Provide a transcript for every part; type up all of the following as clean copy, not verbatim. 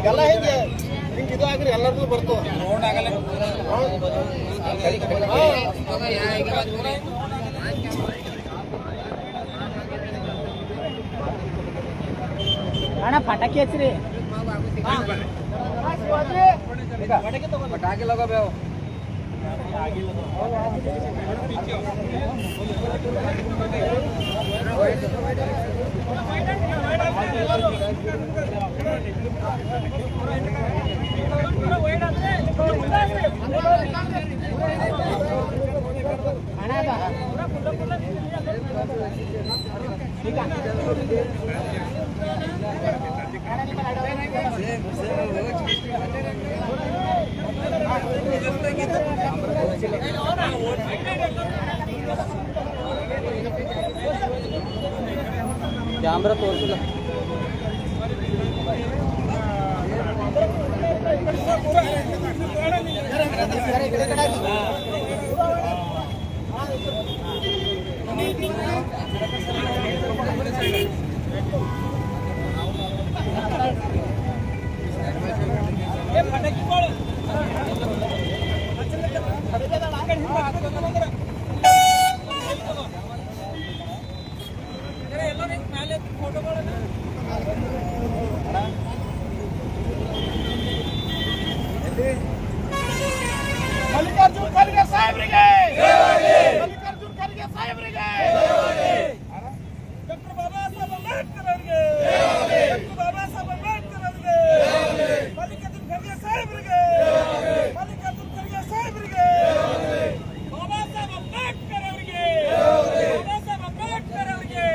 ಎಲ್ಲ ಹಿಂಗೆ ಹಿಂಗೆ ಇದು ಆಗ್ರಿ ಎಲ್ಲರಿಗೂ ಬರ್ತದೆ ಅಣ್ಣ ಪಟಾಕಿ ಹಚ್ಚ್ರಿ ಪಟಾಕಿ ಲಗೋ ಕ್ಯಾಮ್ರಾ ತೋರಿಸಿಲ್ಲ ಮಲ್ಲಿಕಾರ್ಜುನ್ ಖರ್ಗೆ ಸಾಹೇಬ್ರಿಗೆ ಮಲ್ಲಿಕಾರ್ಜುನ್ ಖರ್ಗೆ ಸಾಹೇಬ್ರಿಗೆ ಡಾಕ್ಟರ್ ಬಾಬಾ ಸಾಹೇಬ್ ಅಂಬೇಡ್ಕರ್ ಅವರಿಗೆ ಡಾಕ್ಟರ್ ಬಾಬಾ ಸಾಹೇಬ್ ಅಂಬೇಡ್ಕರ್ ಅವರಿಗೆ ಮಲ್ಲಿಕಾರ್ಜುನ್ ಖರ್ಗೆ ಸಾಹೇಬ್ರಿಗೆ ಮಲ್ಲಿಕಾರ್ಜುನ್ ಖರ್ಗೆ ಸಾಹೇಬ್ರಿಗೆ ಬಾಬಾ ಸಾಹೇಬ್ ಅಂಬೇಡ್ಕರ್ ಅವರಿಗೆ ಬಾಬಾ ಸಾಹೇಬ್ ಅಂಬೇಡ್ಕರ್ ಅವರಿಗೆ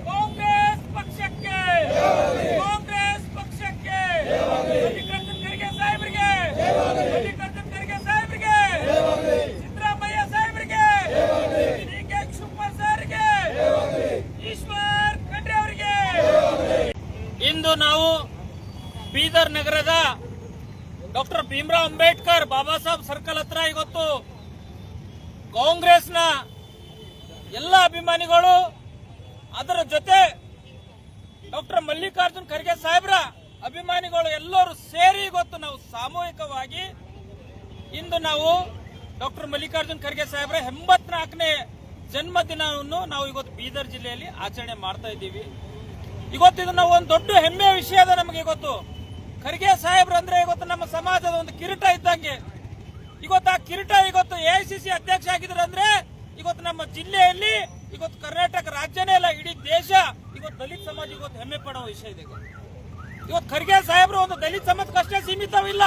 ಕಾಂಗ್ರೆಸ್ ಪಕ್ಷಕ್ಕೆ ಕಾಂಗ್ರೆಸ್ ಪಕ್ಷಕ್ಕೆ ಮಲ್ಲಿಕಾರ್ಜುನ್ ಖರ್ಗೆ ಸಾಹೇಬ್ರಿಗೆ ಮಲ್ಲಿಕಾರ್ಜುನ್ ಖರ್ಗೆ ಸಾಹೇಬ್ರಿಗೆ ಸಿದ್ದರಾಮಯ್ಯ ಸಾಹೇಬ್ರಿಗೆ ಡಿ.ಕೆ. ಶಿವಕುಮಾರ್ ಸಾರ್ಗೆ ಈಶ್ವರ್ ಖಂಡ್ರೆ ಅವರಿಗೆ. ಇಂದು ನಾವು ಬೀದರ್ ನಗರದ ಡಾಕ್ಟರ್ ಭೀಮರಾವ್ ಅಂಬೇಡ್ಕರ್ ಬಾಬಾ ಸಾಹೇಬ್ ಸರ್ಕಲ್ ಹತ್ರ ಇವತ್ತು ಕಾಂಗ್ರೆಸ್ನ ಎಲ್ಲ ಅಭಿಮಾನಿಗಳು ಅದರ ಜೊತೆ ಡಾಕ್ಟರ್ ಮಲ್ಲಿಕಾರ್ಜುನ್ ಖರ್ಗೆ ಸಾಹೇಬ್ರ ಅಭಿಮಾನಿಗಳು ಎಲ್ಲರೂ ಸೇರಿ ಇವತ್ತು ನಾವು ಸಾಮೂಹಿಕವಾಗಿ ಇಂದು ನಾವು ಡಾಕ್ಟರ್ ಮಲ್ಲಿಕಾರ್ಜುನ್ ಖರ್ಗೆ ಸಾಹೇಬ್ರ 84ನೇ ಜನ್ಮದಿನವನ್ನು ನಾವು ಇವತ್ತು ಬೀದರ್ ಜಿಲ್ಲೆಯಲ್ಲಿ ಆಚರಣೆ ಮಾಡ್ತಾ ಇದ್ದೀವಿ. ಇವತ್ತು ಇದು ನಾವು ಒಂದು ದೊಡ್ಡ ಹೆಮ್ಮೆಯ ವಿಷಯ ಅದ ನಮಗೆ. ಇವತ್ತು ಖರ್ಗೆ ಸಾಹೇಬ್ರು ಅಂದ್ರೆ ಇವತ್ತು ನಮ್ಮ ಸಮಾಜದ ಒಂದು ಕಿರೀಟ ಇದ್ದಂಗೆ. ಇವತ್ತು ಆ ಕಿರೀಟ ಇವತ್ತು ಎಐಸಿಸಿ ಅಧ್ಯಕ್ಷ ಆಗಿದ್ರು ಅಂದ್ರೆ ಇವತ್ತು ನಮ್ಮ ಜಿಲ್ಲೆಯಲ್ಲಿ ಇವತ್ತು ಕರ್ನಾಟಕ ರಾಜ್ಯನೇ ಅಲ್ಲ ಇಡೀ ದೇಶ ಇವತ್ತು ದಲಿತ ಸಮಾಜ ಇವತ್ತು ಹೆಮ್ಮೆ ಪಡುವ ವಿಷಯ ಇದೆ. ಇವತ್ತು ಖರ್ಗೆ ಸಾಹೇಬ್ರು ಒಂದು ದಲಿತ ಸಮಾಜಕ್ಕಷ್ಟೇ ಸೀಮಿತವಿಲ್ಲ.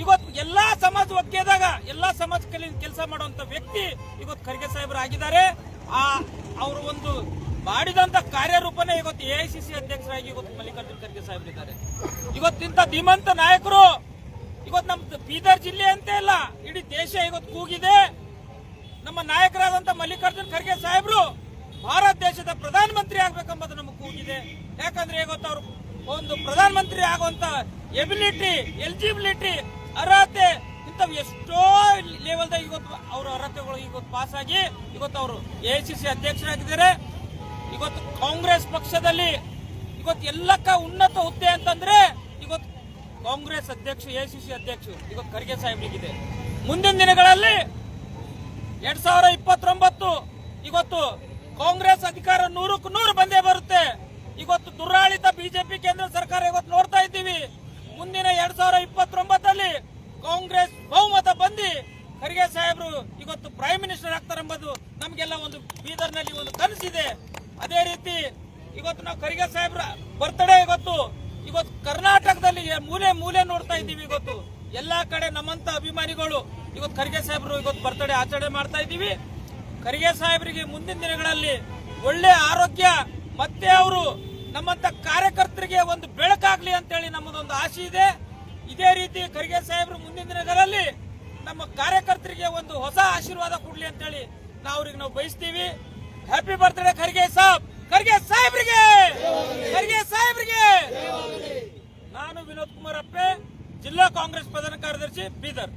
ಇವತ್ತು ಎಲ್ಲಾ ಸಮಾಜ ಒಗ್ಗೇದಾಗ ಎಲ್ಲಾ ಸಮಾಜ ಕೆಲಸ ಮಾಡುವಂತ ವ್ಯಕ್ತಿ ಇವತ್ತು ಖರ್ಗೆ ಸಾಹೇಬ್ರು ಆಗಿದ್ದಾರೆ. ಅವರು ಒಂದು ಮಾಡಿದಂತ ಕಾರ್ಯರೂಪನೇ ಇವತ್ತು ಎಐಸಿಸಿ ಅಧ್ಯಕ್ಷರಾಗಿ ಇವತ್ತು ಮಲ್ಲಿಕಾರ್ಜುನ್ ಖರ್ಗೆ ಸಾಹೇಬ್ರಿದ್ದಾರೆ. ಇವತ್ತಿಂತ ಧೀಮಂತ ನಾಯಕರು ಇವತ್ತು ನಮ್ಮ ಬೀದರ್ ಜಿಲ್ಲೆ ಅಂತ ಇಲ್ಲ ಇಡೀ ದೇಶ ಇವತ್ತು ಕೂಗಿದೆ. ನಮ್ಮ ನಾಯಕರಾದಂತ ಮಲ್ಲಿಕಾರ್ಜುನ್ ಖರ್ಗೆ ಸಾಹೇಬ್ರು ಭಾರತ ದೇಶದ ಪ್ರಧಾನಮಂತ್ರಿ ಆಗ್ಬೇಕೆಂಬುದು ನಮಗೆ ಕೂಗಿದೆ. ಯಾಕಂದ್ರೆ ಇವತ್ತು ಅವರು ಒಂದು ಪ್ರಧಾನಮಂತ್ರಿ ಆಗುವಂತ ಎಬಿಲಿಟಿ, ಎಲಿಜಿಬಿಲಿಟಿ, ಅರ್ಹತೆ ಇಂಥವು ಎಷ್ಟೋ ಲೆವೆಲ್ದಾಗ ಇವತ್ತು ಅವರ ಅರ್ಹತೆಗಳು ಇವತ್ತು ಪಾಸ್ ಆಗಿ ಇವತ್ತು ಅವರು ಎಐಸಿಸಿ ಅಧ್ಯಕ್ಷರಾಗಿದ್ದಾರೆ. ಇವತ್ತು ಕಾಂಗ್ರೆಸ್ ಪಕ್ಷದಲ್ಲಿ ಇವತ್ತು ಎಲ್ಲಕ್ಕ ಉನ್ನತ ಹುದ್ದೆ ಅಂತಂದ್ರೆ ಇವತ್ತು ಕಾಂಗ್ರೆಸ್ ಅಧ್ಯಕ್ಷ ಎಐಸಿಸಿ ಅಧ್ಯಕ್ಷ ಇವತ್ತು ಖರ್ಗೆ ಸಾಹೇಬ್ರಿಗಿದೆ. ಮುಂದಿನ ದಿನಗಳಲ್ಲಿ 2029 ಇವತ್ತು ಕಾಂಗ್ರೆಸ್ ಅಧಿಕಾರ 100ಕ್ಕೆ 100 ಬಂದೇ ಬರುತ್ತೆ. ಇವತ್ತು ದುರಾಳಿತ ಬಿಜೆಪಿ ಕೇಂದ್ರ ಸರ್ಕಾರ ಇವತ್ತು ನೋಡ್ತಾ ಇದ್ದೀವಿ. ಮುಂದಿನ 2029 ಕಾಂಗ್ರೆಸ್ ಬಹುಮತ ಬಂದು ಖರ್ಗೆ ಸಾಹೇಬ್ರು ಇವತ್ತು ಪ್ರೈಮ್ ಮಿನಿಸ್ಟರ್ ಆಗ್ತಾರೆ ಎಂಬುದು ನಮಗೆಲ್ಲ ಒಂದು ಬೀದರ್ನಲ್ಲಿ ಒಂದು ಕನಸಿದೆ. ಅದೇ ರೀತಿ ಇವತ್ತು ನಾವು ಖರ್ಗೆ ಸಾಹೇಬ್ರ ಬರ್ತ್ಡೇ ಇವತ್ತು ಕರ್ನಾಟಕದಲ್ಲಿ ಮೂಲೆ ಮೂಲೆ ನೋಡ್ತಾ ಇದ್ದೀವಿ. ಇವತ್ತು ಎಲ್ಲಾ ಕಡೆ ನಮ್ಮಂತ ಅಭಿಮಾನಿಗಳು ಇವತ್ತು ಖರ್ಗೆ ಸಾಹೇಬ್ರು ಇವತ್ತು ಬರ್ತ್ಡೇ ಆಚರಣೆ ಮಾಡ್ತಾ ಇದ್ದೀವಿ. ಖರ್ಗೆ ಸಾಹೇಬ್ರಿಗೆ ಮುಂದಿನ ದಿನಗಳಲ್ಲಿ ಒಳ್ಳೆ ಆರೋಗ್ಯ ಮತ್ತೆ ಅವರು ನಮ್ಮಂತ ಕಾರ್ಯಕರ್ತರಿಗೆ ಒಂದು ಬೆಳಕಾಗ್ಲಿ ಅಂತೇಳಿ ನಮ್ಮದೊಂದು ಆಸೆ ಇದೆ. ಇದೇ ರೀತಿ ಖರ್ಗೆ ಸಾಹೇಬ್ರು ಮುಂದಿನ ದಿನಗಳಲ್ಲಿ ನಮ್ಮ ಕಾರ್ಯಕರ್ತರಿಗೆ ಒಂದು ಹೊಸ ಆಶೀರ್ವಾದ ಕೊಡ್ಲಿ ಅಂತೇಳಿ ನಾವು ಬಯಸ್ತೀವಿ. ಹ್ಯಾಪಿ ಬರ್ತ್ಡೇ ಖರ್ಗೆ ಸಾಹೇಬ್, ಖರ್ಗೆ ಸಾಹೇಬ್ರಿಗೆ, ಖರ್ಗೆ ಸಾಹೇಬ್ರಿಗೆ. ನಾನು ವಿನೋದ್ ಕುಮಾರ್ ಅಪ್ಪೆ, ಜಿಲ್ಲಾ ಕಾಂಗ್ರೆಸ್ ಪ್ರಧಾನ ಕಾರ್ಯದರ್ಶಿ, ಬೀದರ್.